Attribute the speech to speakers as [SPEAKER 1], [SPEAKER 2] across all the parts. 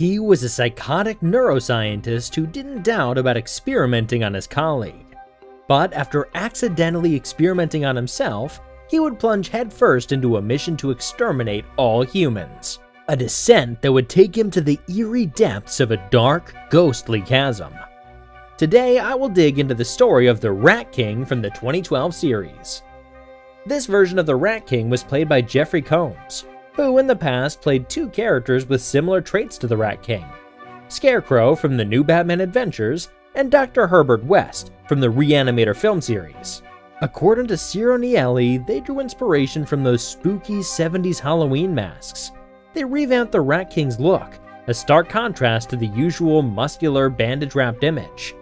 [SPEAKER 1] He was a psychotic neuroscientist who didn't doubt about experimenting on his colleague. But after accidentally experimenting on himself, he would plunge headfirst into a mission to exterminate all humans. A descent that would take him to the eerie depths of a dark, ghostly chasm. Today, I will dig into the story of the Rat King from the 2012 series. This version of the Rat King was played by Jeffrey Combs, who in the past played two characters with similar traits to the Rat King: Scarecrow from the New Batman Adventures and Dr. Herbert West from the Reanimator film series. According to Ciro Nieli, they drew inspiration from those spooky 70s Halloween masks. They revamped the Rat King's look, a stark contrast to the usual muscular bandage-wrapped image.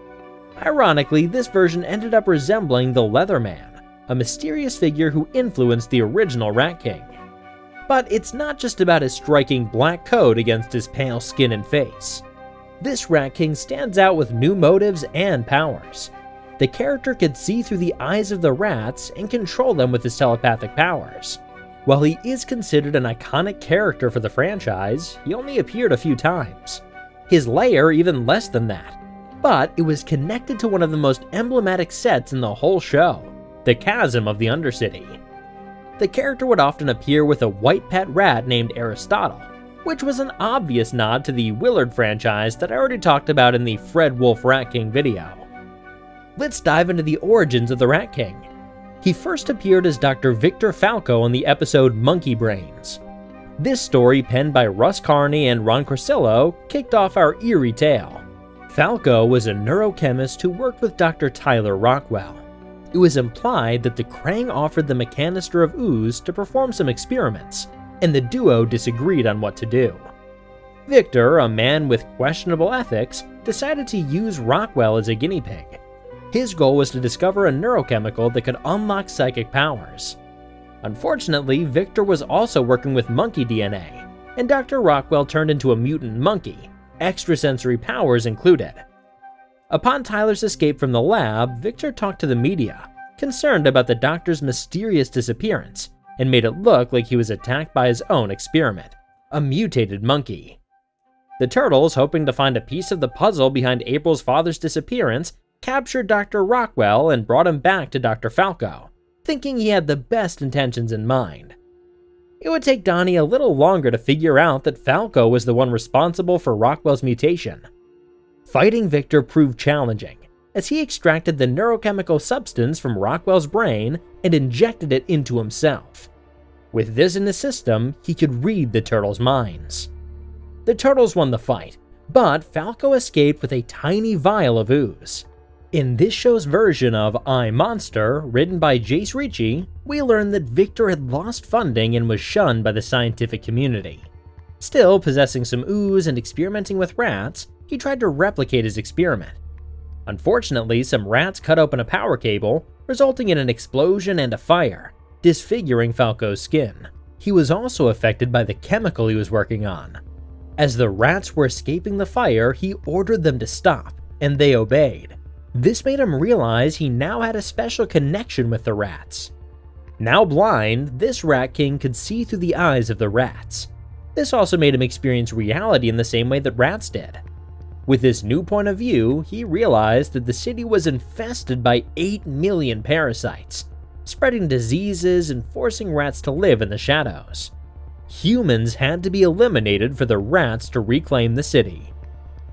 [SPEAKER 1] Ironically, this version ended up resembling the Leatherman, a mysterious figure who influenced the original Rat King. But it's not just about his striking black coat against his pale skin and face. This Rat King stands out with new motives and powers. The character could see through the eyes of the rats and control them with his telepathic powers. While he is considered an iconic character for the franchise, he only appeared a few times. His lair even less than that. But it was connected to one of the most emblematic sets in the whole show, the Chasm of the Undercity. The character would often appear with a white pet rat named Aristotle, which was an obvious nod to the Willard franchise that I already talked about in the Fred Wolf Rat King video. Let's dive into the origins of the Rat King. He first appeared as Dr. Victor Falco in the episode Monkey Brains. This story, penned by Russ Carney and Ron Corsillo, kicked off our eerie tale. Falco was a neurochemist who worked with Dr. Tyler Rockwell. It was implied that the Krang offered them a canister of ooze to perform some experiments, and the duo disagreed on what to do. Victor, a man with questionable ethics, decided to use Rockwell as a guinea pig. His goal was to discover a neurochemical that could unlock psychic powers. Unfortunately, Victor was also working with monkey DNA, and Dr. Rockwell turned into a mutant monkey, extrasensory powers included. Upon Tyler's escape from the lab, Victor talked to the media, concerned about the doctor's mysterious disappearance, and made it look like he was attacked by his own experiment, a mutated monkey. The Turtles, hoping to find a piece of the puzzle behind April's father's disappearance, captured Dr. Rockwell and brought him back to Dr. Falco, thinking he had the best intentions in mind. It would take Donnie a little longer to figure out that Falco was the one responsible for Rockwell's mutation. Fighting Victor proved challenging, as he extracted the neurochemical substance from Rockwell's brain and injected it into himself. With this in his system, he could read the Turtles' minds. The Turtles won the fight, but Falco escaped with a tiny vial of ooze. In this show's version of I, Monster, written by Jace Ricci, we learn that Victor had lost funding and was shunned by the scientific community. Still possessing some ooze and experimenting with rats, he tried to replicate his experiment. Unfortunately, some rats cut open a power cable, resulting in an explosion and a fire, disfiguring Falco's skin. He was also affected by the chemical he was working on. As the rats were escaping the fire, he ordered them to stop, and they obeyed. This made him realize he now had a special connection with the rats. Now blind, this Rat King could see through the eyes of the rats. This also made him experience reality in the same way that rats did. With this new point of view, he realized that the city was infested by 8 million parasites, spreading diseases and forcing rats to live in the shadows. Humans had to be eliminated for the rats to reclaim the city.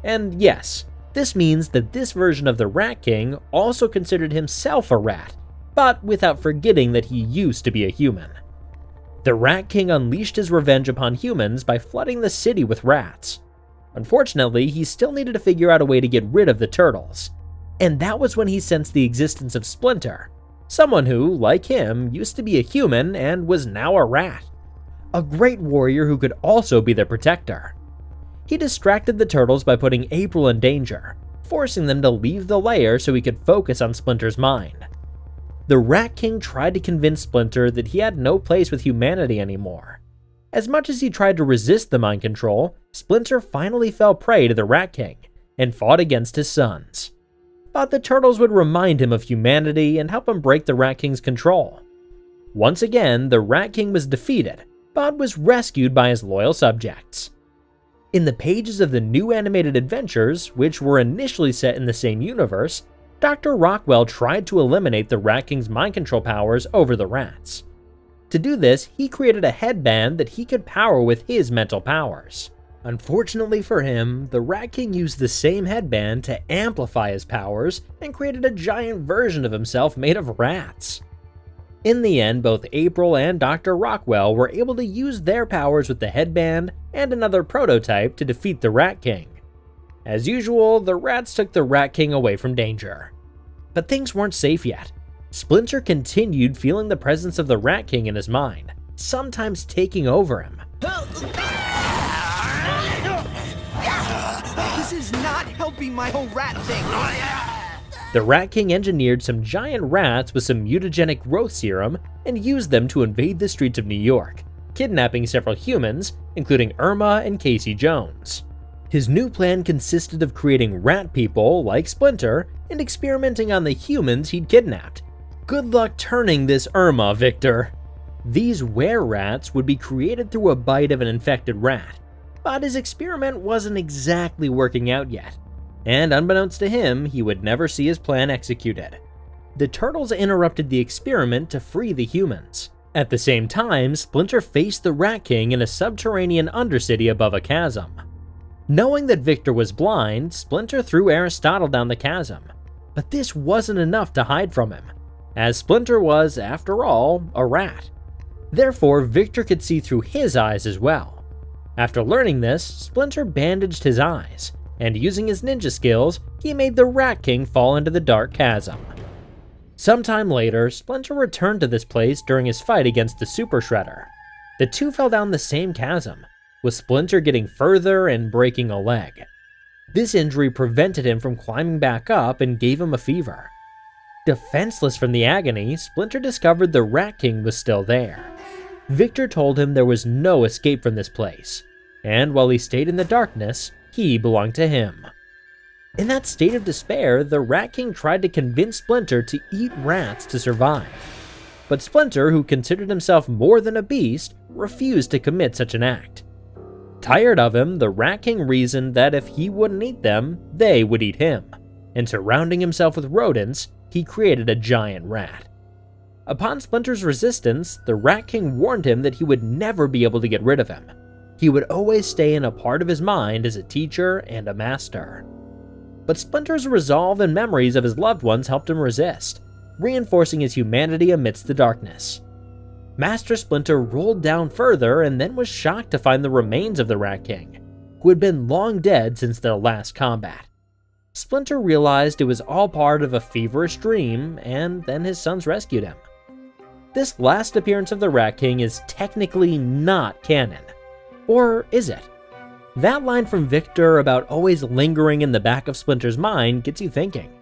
[SPEAKER 1] And yes, this means that this version of the Rat King also considered himself a rat, but without forgetting that he used to be a human. The Rat King unleashed his revenge upon humans by flooding the city with rats. Unfortunately, he still needed to figure out a way to get rid of the Turtles. And that was when he sensed the existence of Splinter, someone who, like him, used to be a human and was now a rat. A great warrior who could also be their protector. He distracted the Turtles by putting April in danger, forcing them to leave the lair so he could focus on Splinter's mind. The Rat King tried to convince Splinter that he had no place with humanity anymore. As much as he tried to resist the mind control, Splinter finally fell prey to the Rat King and fought against his sons. But the Turtles would remind him of humanity and help him break the Rat King's control. Once again, the Rat King was defeated, but was rescued by his loyal subjects. In the pages of the new animated adventures, which were initially set in the same universe, Dr. Rockwell tried to eliminate the Rat King's mind control powers over the rats. To do this, he created a headband that he could power with his mental powers. Unfortunately for him, the Rat King used the same headband to amplify his powers and created a giant version of himself made of rats. In the end, both April and Dr. Rockwell were able to use their powers with the headband and another prototype to defeat the Rat King. As usual, the rats took the Rat King away from danger. But things weren't safe yet. Splinter continued feeling the presence of the Rat King in his mind, sometimes taking over him.
[SPEAKER 2] This is not helping my whole rat thing.
[SPEAKER 1] The Rat King engineered some giant rats with some mutagenic growth serum and used them to invade the streets of New York, kidnapping several humans, including Irma and Casey Jones. His new plan consisted of creating rat people like Splinter and experimenting on the humans he'd kidnapped. Good luck turning this Irma, Victor. These were-rats would be created through a bite of an infected rat, but his experiment wasn't exactly working out yet, and unbeknownst to him, he would never see his plan executed. The turtles interrupted the experiment to free the humans. At the same time, Splinter faced the Rat King in a subterranean undercity above a chasm. Knowing that Victor was blind, Splinter threw Aristotle down the chasm, but this wasn't enough to hide from him, as Splinter was, after all, a rat. Therefore, Victor could see through his eyes as well. After learning this, Splinter bandaged his eyes, and using his ninja skills, he made the Rat King fall into the dark chasm. Sometime later, Splinter returned to this place during his fight against the Super Shredder. The two fell down the same chasm, with Splinter getting further and breaking a leg. This injury prevented him from climbing back up and gave him a fever. Defenseless from the agony, Splinter discovered the Rat King was still there. Victor told him there was no escape from this place, and while he stayed in the darkness, he belonged to him. In that state of despair, the Rat King tried to convince Splinter to eat rats to survive. But Splinter, who considered himself more than a beast, refused to commit such an act. Tired of him, the Rat King reasoned that if he wouldn't eat them, they would eat him, and surrounding himself with rodents, he created a giant rat. Upon Splinter's resistance, the Rat King warned him that he would never be able to get rid of him. He would always stay in a part of his mind as a teacher and a master. But Splinter's resolve and memories of his loved ones helped him resist, reinforcing his humanity amidst the darkness. Master Splinter rolled down further and then was shocked to find the remains of the Rat King, who had been long dead since their last combat. Splinter realized it was all part of a feverish dream, and then his sons rescued him. This last appearance of the Rat King is technically not canon. Or is it? That line from Victor about always lingering in the back of Splinter's mind gets you thinking.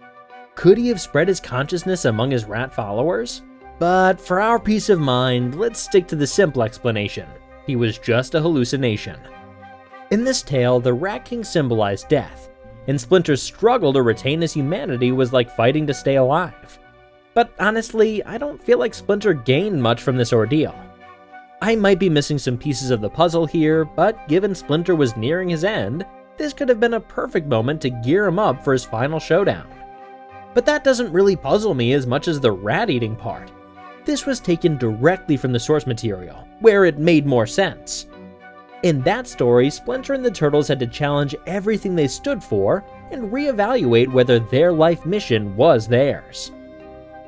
[SPEAKER 1] Could he have spread his consciousness among his rat followers? But for our peace of mind, let's stick to the simple explanation. He was just a hallucination. In this tale, the Rat King symbolized death, and Splinter's struggle to retain his humanity was like fighting to stay alive. But honestly, I don't feel like Splinter gained much from this ordeal. I might be missing some pieces of the puzzle here, but given Splinter was nearing his end, this could have been a perfect moment to gear him up for his final showdown. But that doesn't really puzzle me as much as the rat-eating part. This was taken directly from the source material, where it made more sense. In that story, Splinter and the Turtles had to challenge everything they stood for and reevaluate whether their life mission was theirs.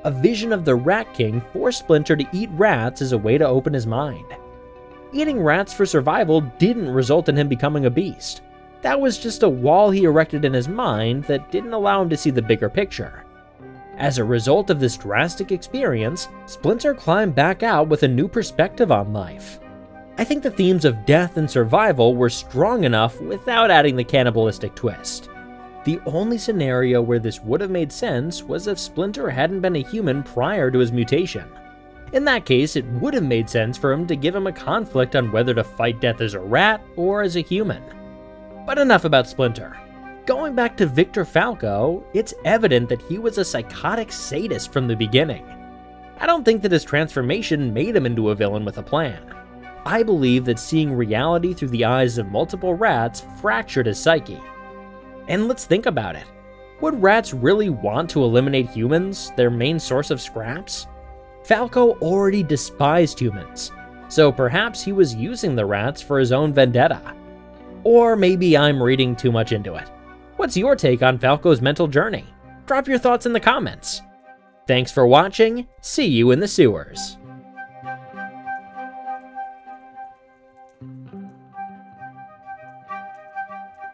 [SPEAKER 1] A vision of the Rat King forced Splinter to eat rats as a way to open his mind. Eating rats for survival didn't result in him becoming a beast. That was just a wall he erected in his mind that didn't allow him to see the bigger picture. As a result of this drastic experience, Splinter climbed back out with a new perspective on life. I think the themes of death and survival were strong enough without adding the cannibalistic twist. The only scenario where this would have made sense was if Splinter hadn't been a human prior to his mutation. In that case, it would have made sense for him to give him a conflict on whether to fight death as a rat or as a human. But enough about Splinter. Going back to Victor Falco, it's evident that he was a psychotic sadist from the beginning. I don't think that his transformation made him into a villain with a plan. I believe that seeing reality through the eyes of multiple rats fractured his psyche. And let's think about it. Would rats really want to eliminate humans, their main source of scraps? Falco already despised humans, so perhaps he was using the rats for his own vendetta. Or maybe I'm reading too much into it. What's your take on Falco's mental journey? Drop your thoughts in the comments. Thanks for watching, see you in the sewers.